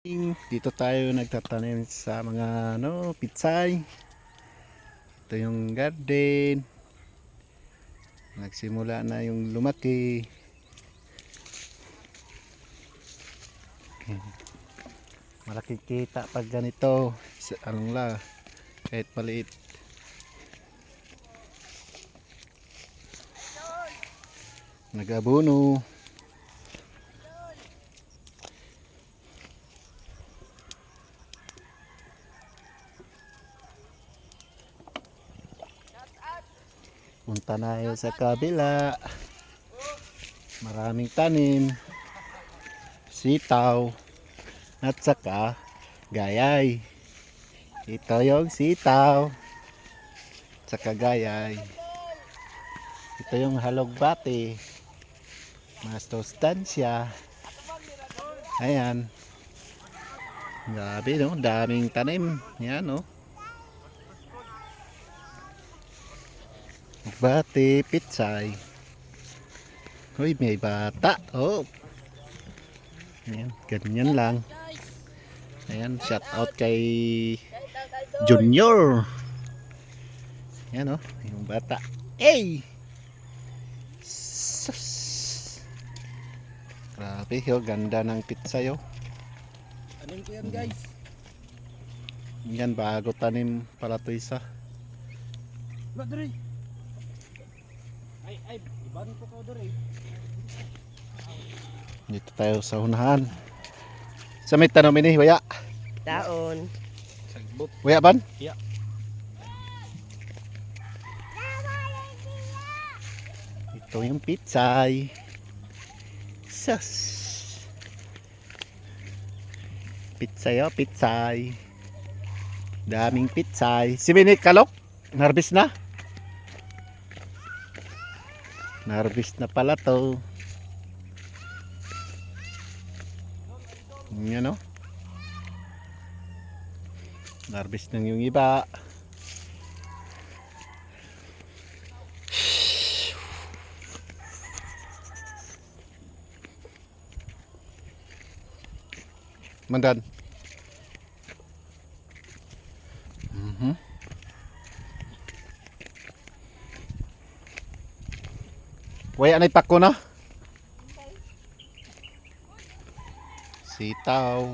Dito tayo nagtatanim sa mga pitsay. Ito yung garden. Nagsimula na yung lumaki. Malaki kita pag ganito. Anong la, kahit maliit. Nag-abono. Punta na tayo sa kabila. Maraming tanim. Sitaw. At saka gayay. Ito yung sitaw. Saka gayay. Ito yung halogbati. Mas sustansya. Ayan. Grabe no, daming tanim. Yan no. Bati, pitsay. Uy, may bata. Oh. Ayan, ganyan lang. Ayan, shout out kay Junior. Ayan oh, yung bata. Hey! Sus! Grabe, oh, ganda ng pitsay oh. Tanim ko yan guys. Yan, bago tanim pala ito isa. Madre. Ay, iban ko ka dere. Dito tayo sa unahan. Sa may tanong ini, waya. Daon. Sagbot. Waya ban? Yeah. Ito yung pitsay. Sus. Pitsay oh, pitsay. Daming pitsay. Si Binik Kalok, narbis na. Narbis na pala to. Yan o. Narbis na yung iba. Mandan. Waya na ipak ko na. Sitaw.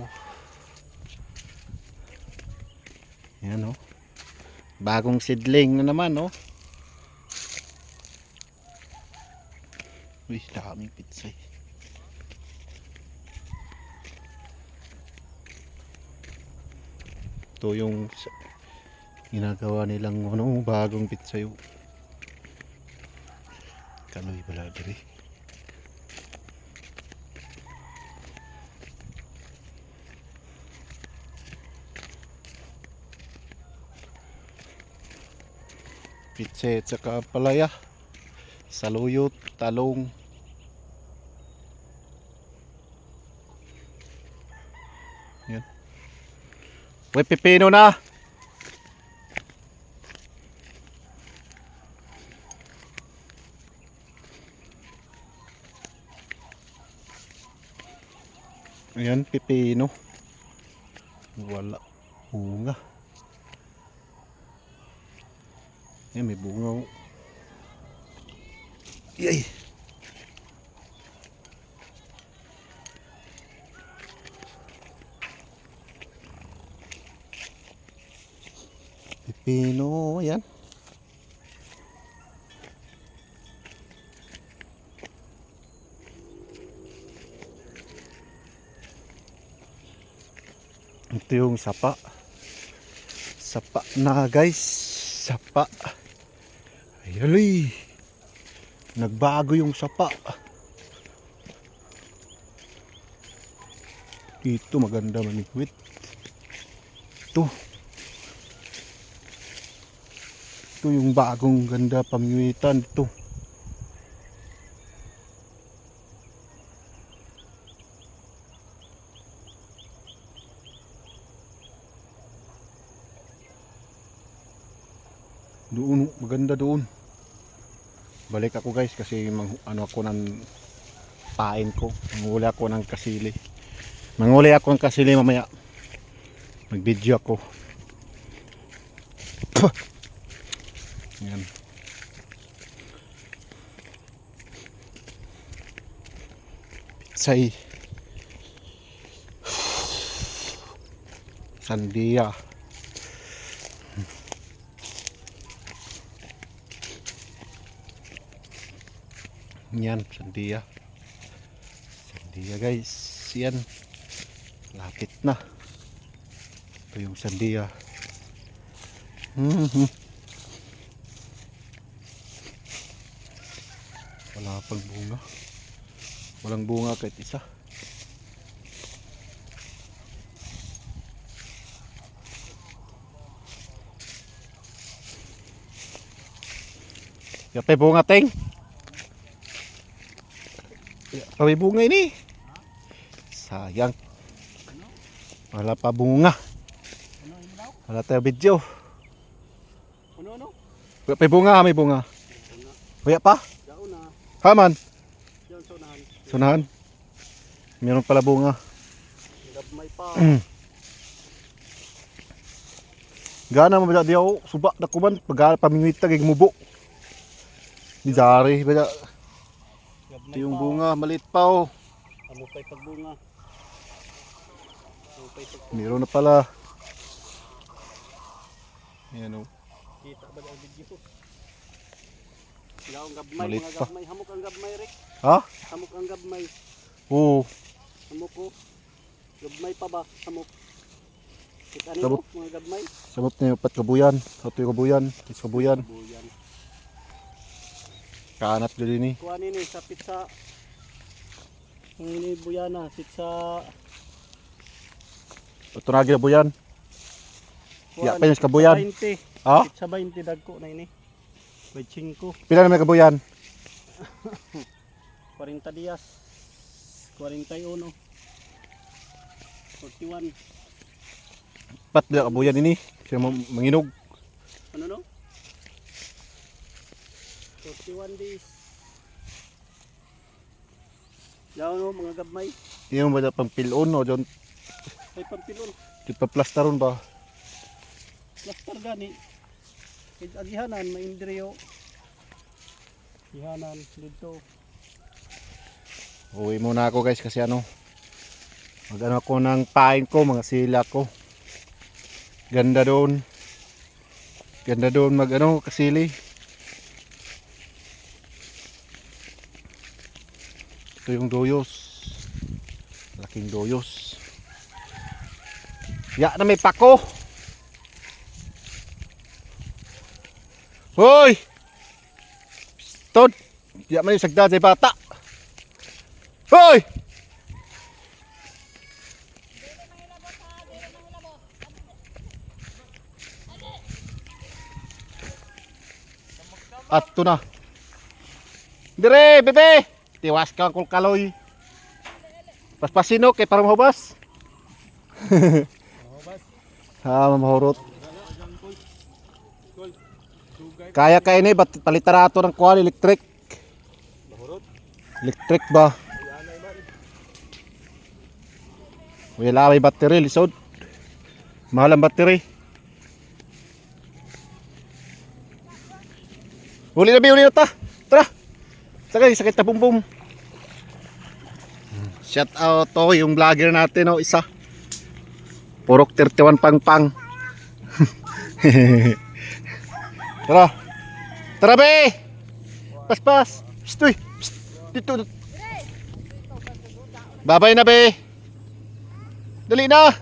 Yan o. Bagong seedling na naman o. Uy, daming pitsay. Ito yung ginagawa nilang bagong pitsay. Kaloy pala diri. Pitsay at saka palaya. Saluyot, talong. Yan. Uy, pipino na. Ayan, pipino. Wala. Bunga. Ayan, may bunga. Yay! Pipino, ayan. Ito yung sapa. Sapa na guys. Sapa. Ayali. Nagbago yung sapa. Ito maganda manigwit. Ito. Ito yung bagong ganda pamimitan. Ito. Doon, maganda doon. Balik ako guys kasi ako ng pain ko. Manghuli ako ng kasili. Manguli ako ng kasili mamaya. Mag-video ako. Puh! Yan. Say. Sandia. Yan, sandia. Sandia guys. Yan. Lapit na. Ito yung sandia. Wala pang bunga. Walang bunga kahit isa. Kapay bunga teng. Kapay bunga ini. Sayang. Wala pa bunga. Wala tayo video. Ano? Kapay bunga, may bunga. Wala pa? Daon na. Haman. Yan, sunahan. Sunahan. Meron pala bunga. Gabmay pa. Gana mo ba diyaw? Suba na kuman. Pagkala pamingwita kay mubo. Di dari. Ito Gabmay yung pa. bunga. Maliit pa oh. Amupay pagbunga. Amupay pagbunga. Meron na pala. Ayan oh. Kita ba ang video? Sila ang gabmay, Malit mga pa. gabmay. Hamok ang gabmay, Rick. Ha? Hamok ang gabmay. Oo. Hamok ko. Gabmay pa ba? Hamok. Kita Sabot. mo, mga gabmay. Sabot na yung pat kabuyan. Ito yung kabuyan. Is kabuyan. Buyan. Kaanat guli ni. Kuha nini sa pizza. Ang ini buyana, pizza. Ito na gila buyan. Ya, pa yung kabuyan. 20. Ha? Pizza 20 dagko na ini. By 5. Pila na may kabuyan? 40 días. 41. 41. Pat na kabuyan ini. Siya manginog. Ano no? 41 days. Yaw no, mga gabmay. Yung ba pang pilon o dyan. Ay pampilon. Di pa plastaron ba? Plaster gani. Agihanan, maindriyo. Agihanan, dito. Uwi muna ako guys kasi ano. Mag-ano ako ng pain ko, mga sila ko. Ganda doon. Ganda doon mag-ano, kasili. Ito yung doyos. Laking doyos. Ya na may pako. Hoy! Stod! Ya man yung sagda sa bata. Hoy! Ato na. Dire, bebe! Tiwas ka kung kaloy. Paspasino kay para mahubas. Ha, mahurot. Kaya kaya ni bat palitarato ng kuwan electric. Electric ba? Wala may battery lisod. Mahal ang battery. Uli na ta. Tara. Sakit na bumbum. Shout out to yung vlogger natin oh, isa. Purok 31 pangpang. Tara. Tara be. Pas. Stoy. Dito. Babay na be. Dali na.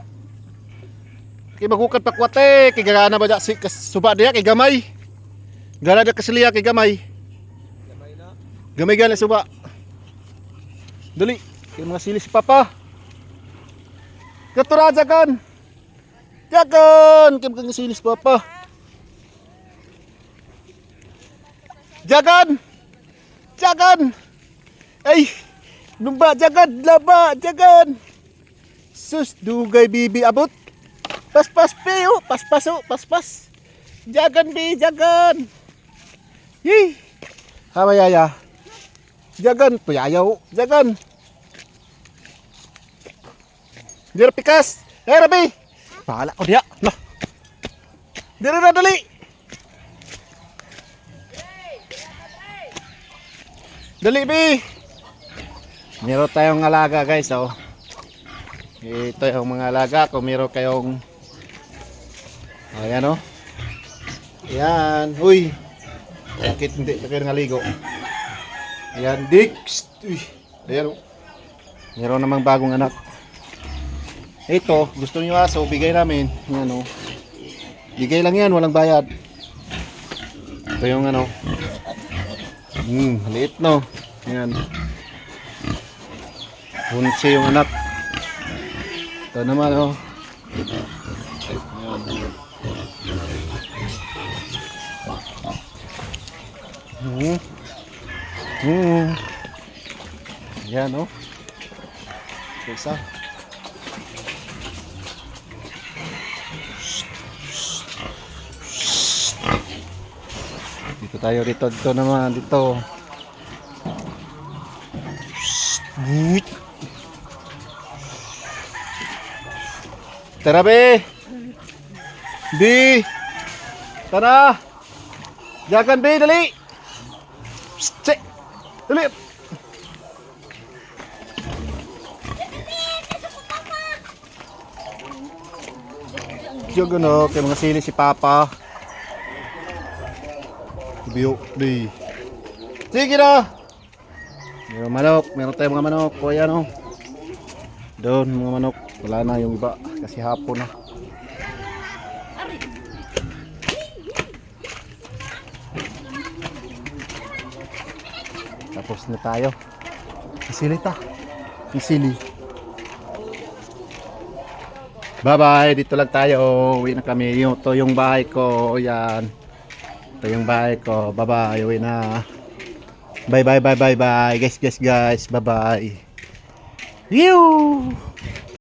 Kay magukat pakwate, kay gana ba si suba diya kay gamay. Gana da kasiliya kay gamay. Gamay na. Gamay gana suba. Dali, kay mga sili si papa. Katura jagan. Jagan, kay mga sili si papa. Jagan. Jagan. Ay, lumba jagan, laba jagan. Sus, dugay bibi abot. Paspas peo, paspas. Jagan bi, jagan. Yee. Hamayaya. Jagan, puyayaw, jagan. Dira pikas. Rabi. Pala ko diya. Lah. Dira na dali. Dali bi. Meron tayong alaga guys, oh. Ito yung mga alaga. Kung meron kayong ayan, oh. Ayan. Uy. Bakit hindi na kayo naligo? Ayan, Dix. Uy. Ayan, oh. Meron namang bagong anak. Ito, gusto niyo aso, bigay namin. Ayan, oh. Bigay lang yan, walang bayad. Ito yung ano. Liit, no. Ayan. Hunsi yung anak. Ito naman, oh. Ayan, oh. Isa. Dito tayo, dito naman, dito. Tara be. Bi. Tara. Jagan be, dali. Cek. Dali. Jagan oh, kay mga sili si Papa. Biyo, di. Sige na. Meron manok, meron tayong mga manok. O yan o. Doon mga manok. Wala na yung iba kasi hapon na. Tapos na tayo. Isili ta. Isili. Bye bye. Dito lang tayo. Uwi na kami. Ito yung bahay ko. Yan. Ito yung bahay ko. Bye bye. Uwi na. Bye bye bye bye bye. Guys. Bye bye. Yoo!